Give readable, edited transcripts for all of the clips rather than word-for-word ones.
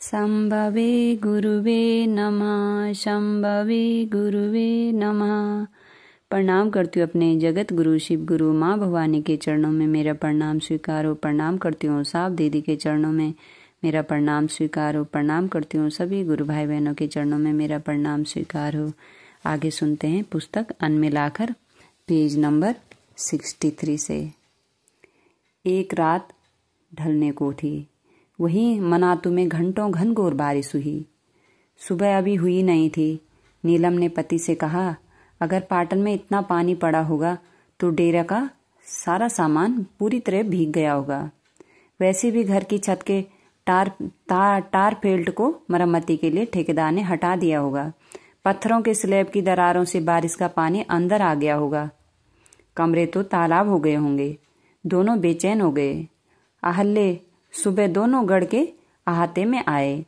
शंभवे गुरुवे नमः। शंभवे गुरुवे नमः। प्रणाम करती हूँ अपने जगत गुरु शिव गुरु माँ भवानी के चरणों में मेरा प्रणाम स्वीकारो। प्रणाम करती हूँ साफ दीदी के चरणों में मेरा प्रणाम स्वीकार हो। प्रणाम करती हूँ सभी गुरु भाई बहनों के चरणों में मेरा प्रणाम स्वीकार हो। आगे सुनते हैं पुस्तक अन्न मिलाकर पेज नंबर 63 से। एक रात ढलने को थी, वहीं मनातू में घंटों घनघोर बारिश हुई। सुबह अभी हुई नहीं थी। नीलम ने पति से कहा, अगर पाटन में इतना पानी पड़ा होगा तो डेरा का सारा सामान पूरी तरह भीग गया होगा। वैसे भी घर की छत के टार फेल्ट को मरम्मती के लिए ठेकेदार ने हटा दिया होगा। पत्थरों के स्लैब की दरारों से बारिश का पानी अंदर आ गया होगा। कमरे तो तालाब हो गए होंगे। दोनों बेचैन हो गए। आहल्ले सुबह दोनों गढ़ के अहाते में आए।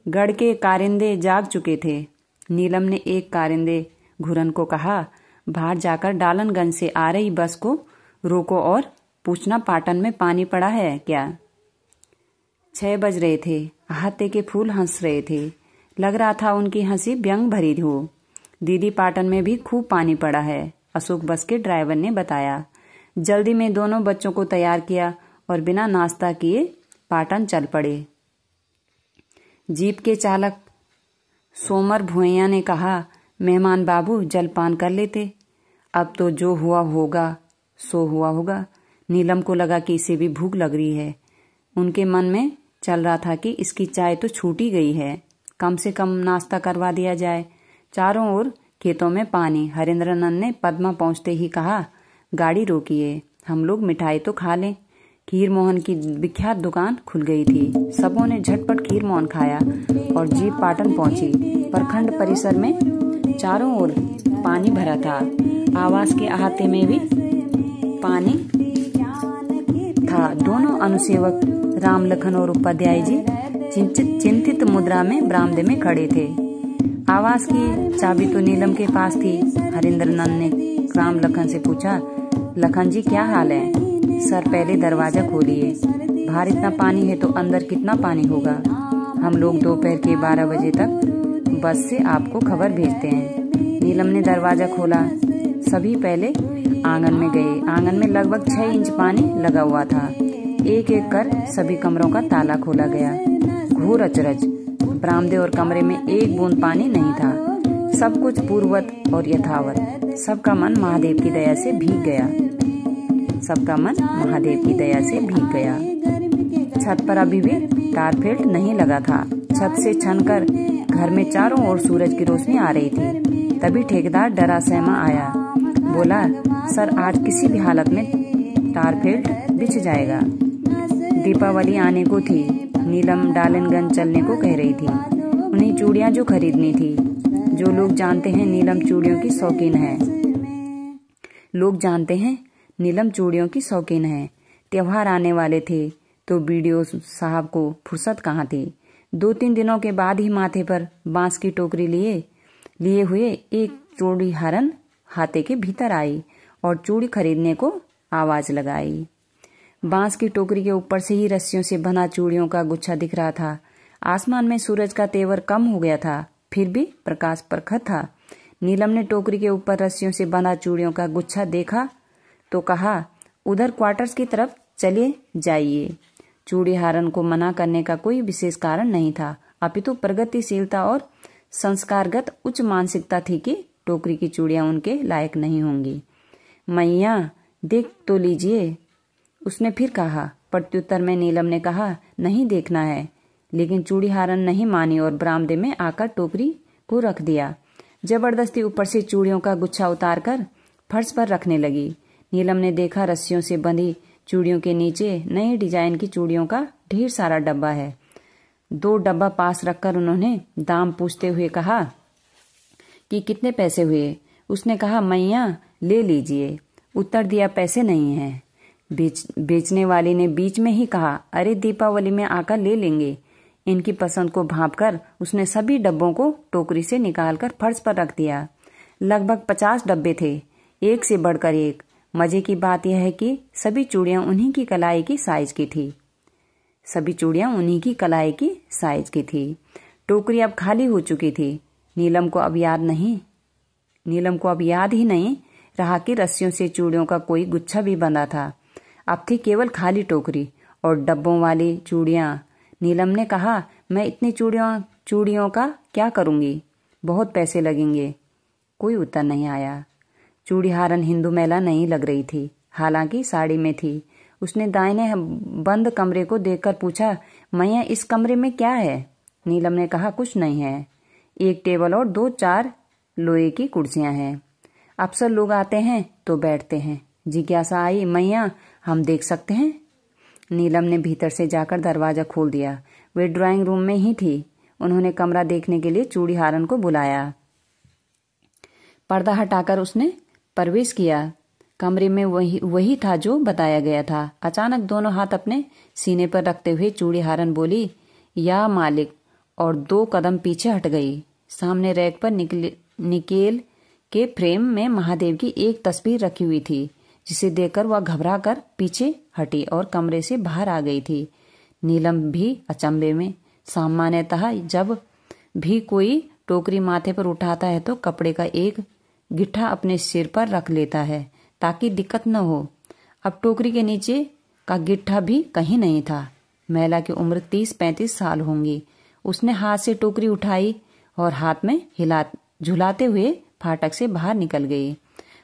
गढ़ के कारिंदे जाग चुके थे। नीलम ने एक कारिंदे घुरन को कहा, बाहर जाकर डालनगंज से आ रही बस को रोको और पूछना पाटन में पानी पड़ा है क्या। 6 बज रहे थे। अहाते के फूल हंस रहे थे। लग रहा था उनकी हंसी व्यंग भरी हो। दीदी पाटन में भी खूब पानी पड़ा है, अशोक बस के ड्राइवर ने बताया। जल्दी में दोनों बच्चों को तैयार किया और बिना नाश्ता किए पाटन चल पड़े। जीप के चालक सोमर भुइया ने कहा, मेहमान बाबू जलपान कर लेते। अब तो जो हुआ होगा सो हुआ होगा। नीलम को लगा कि इसे भी भूख लग रही है। उनके मन में चल रहा था कि इसकी चाय तो छूट ही गई है, कम से कम नाश्ता करवा दिया जाए। चारों ओर खेतों में पानी। हरेंद्रनंद ने पद्मा पहुंचते ही कहा, गाड़ी रोकिए, हम लोग मिठाई तो खा लें। खीर मोहन की विख्यात दुकान खुल गई थी। सबों ने झटपट खीर मोहन खाया और जीप पाटन पहुंची। प्रखंड परिसर में चारों ओर पानी भरा था। आवास के अहाते में भी पानी था। दोनों अनुसेवक राम लखन और उपाध्याय जी चिंतित मुद्रा में बरामदे में खड़े थे। आवास की चाबी तो नीलम के पास थी। हरेंद्रनंद ने राम लखन से पूछा, लखन जी क्या हाल है? सर पहले दरवाजा खोलिए। बाहर इतना पानी है तो अंदर कितना पानी होगा। हम लोग दोपहर के 12 बजे तक बस से आपको खबर भेजते हैं। नीलम ने दरवाजा खोला। सभी पहले आंगन में गए। आंगन में लगभग 6 इंच पानी लगा हुआ था। एक एक कर सभी कमरों का ताला खोला गया। घोर अचरज, बरामदे और कमरे में एक बूंद पानी नहीं था। सब कुछ पूर्ववत और यथावत। सबका मन महादेव की दया से भीग गया। सबका मन महादेव की दया से भीग गया। छत पर अभी भी टारफेल्ट नहीं लगा था। छत से छनकर घर में चारों ओर सूरज की रोशनी आ रही थी। तभी ठेकेदार डरा सहमा आया। बोला, सर आज किसी भी हालत में टारफेल्ट बिछ जाएगा। दीपावली आने को थी। नीलम डालनगंज चलने को कह रही थी। उन्हें चूड़ियां जो खरीदनी थी। जो लोग जानते हैं नीलम चूड़ियों की शौकीन है। नीलम चूड़ियों की शौकीन है। त्योहार आने वाले थे तो बीडीओ साहब को फुर्सत कहाँ थी। 2-3 दिनों के बाद ही माथे पर बांस की टोकरी लिए हुए एक चूड़ी हरन हाथे के भीतर आई और चूड़ी खरीदने को आवाज लगाई। बांस की टोकरी के ऊपर से ही रस्सियों से बना चूड़ियों का गुच्छा दिख रहा था। आसमान में सूरज का तेवर कम हो गया था, फिर भी प्रकाश प्रखर था। नीलम ने टोकरी के ऊपर रस्सियों से बना चूड़ियों का गुच्छा देखा तो कहा, उधर क्वार्टर्स की तरफ चले जाइए। चूड़ी हारन को मना करने का कोई विशेष कारण नहीं था, अपितु प्रगतिशीलता और संस्कारगत उच्च मानसिकता थी कि टोकरी की चूड़ियां उनके लायक नहीं होंगी। मैया देख तो लीजिए, उसने फिर कहा। प्रत्युत्तर में नीलम ने कहा, नहीं देखना है। लेकिन चूड़ी हारन नहीं मानी और बरामदे में आकर टोकरी को रख दिया। जबरदस्ती ऊपर से चूड़ियों का गुच्छा उतारकर फर्श पर रखने लगी। नीलम ने देखा रस्सियों से बंधी चूड़ियों के नीचे नए डिजाइन की चूड़ियों का ढेर सारा डब्बा है। 2 डब्बा पास रखकर उन्होंने दाम पूछते हुए कहा कि कितने पैसे हुए। उसने कहा, मैया ले लीजिए। उत्तर दिया, पैसे नहीं हैं। बेचने वाली ने बीच में ही कहा, अरे दीपावली में आकर ले लेंगे। इनकी पसंद को भांपकर उसने सभी डब्बों को टोकरी से निकालकर फर्श पर रख दिया। लगभग 50 डब्बे थे, एक से बढ़कर एक। मजे की बात यह है कि सभी चूड़ियां उन्हीं की कलाई की साइज की थी। सभी चूड़ियां उन्हीं की कलाई की साइज की थी। टोकरी अब खाली हो चुकी थी। नीलम को अब याद ही नहीं रहा कि रस्सियों से चूड़ियों का कोई गुच्छा भी बंधा था। अब थी केवल खाली टोकरी और डब्बों वाली चूड़ियां। नीलम ने कहा, मैं इतनी चूड़ियों का क्या करूंगी? बहुत पैसे लगेंगे। कोई उत्तर नहीं आया। चूड़ी हारन हिंदू महिला नहीं लग रही थी, हालांकि साड़ी में थी। उसने दाहिने बंद कमरे को देखकर पूछा, मैया इस कमरे में क्या है? नीलम ने कहा, कुछ नहीं है। एक टेबल और 2-4 लोहे की कुर्सियां हैं। अक्सर लोग आते हैं तो बैठते हैं। जिज्ञासा आई, मैया हम देख सकते हैं? नीलम ने भीतर से जाकर दरवाजा खोल दिया। वे ड्राइंग रूम में ही थी। उन्होंने कमरा देखने के लिए चूड़ी हारन को बुलाया। पर्दा हटाकर उसने प्रवेश किया। कमरे में वही था जो बताया गया था। अचानक दोनों हाथ अपने सीने पर रखते हुए चूड़ी हारन बोली, या मालिक, और 2 कदम पीछे हट गई। सामने रैक पर निकेल के फ्रेम में महादेव की एक तस्वीर रखी हुई थी, जिसे देखकर वह घबरा कर पीछे हटी और कमरे से बाहर आ गई थी। नीलम भी अचंभे में। सामान्यतः जब भी कोई टोकरी माथे पर उठाता है तो कपड़े का एक गिट्ठा अपने सिर पर रख लेता है ताकि दिक्कत न हो। अब टोकरी के नीचे का गिट्ठा भी कहीं नहीं था। महिला की उम्र 30-35 साल होंगी। उसने हाथ से टोकरी उठाई और हाथ में झुलाते हुए फाटक से बाहर निकल गई।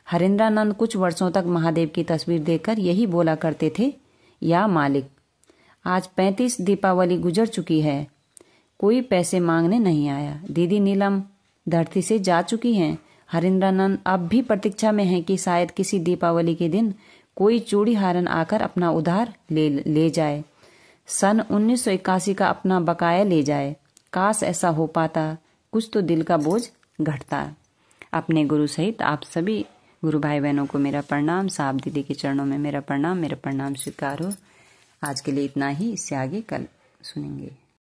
हरेंद्रानंद कुछ वर्षों तक महादेव की तस्वीर देखकर यही बोला करते थे, या मालिक, आज 35 दीपावली गुजर चुकी है, कोई पैसे मांगने नहीं आया। दीदी नीलम धरती से जा चुकी हैं। हरेंद्रानंद अब भी प्रतीक्षा में है कि शायद किसी दीपावली के दिन कोई चूड़ी हारन आकर अपना उधार ले जाए, सन 1981 का अपना बकाया ले जाए। काश ऐसा हो पाता, कुछ तो दिल का बोझ घटता। अपने गुरु सहित आप सभी गुरु भाई बहनों को मेरा प्रणाम। साहब दीदी के चरणों में मेरा प्रणाम स्वीकार हो। आज के लिए इतना ही। इससे आगे कल सुनेंगे।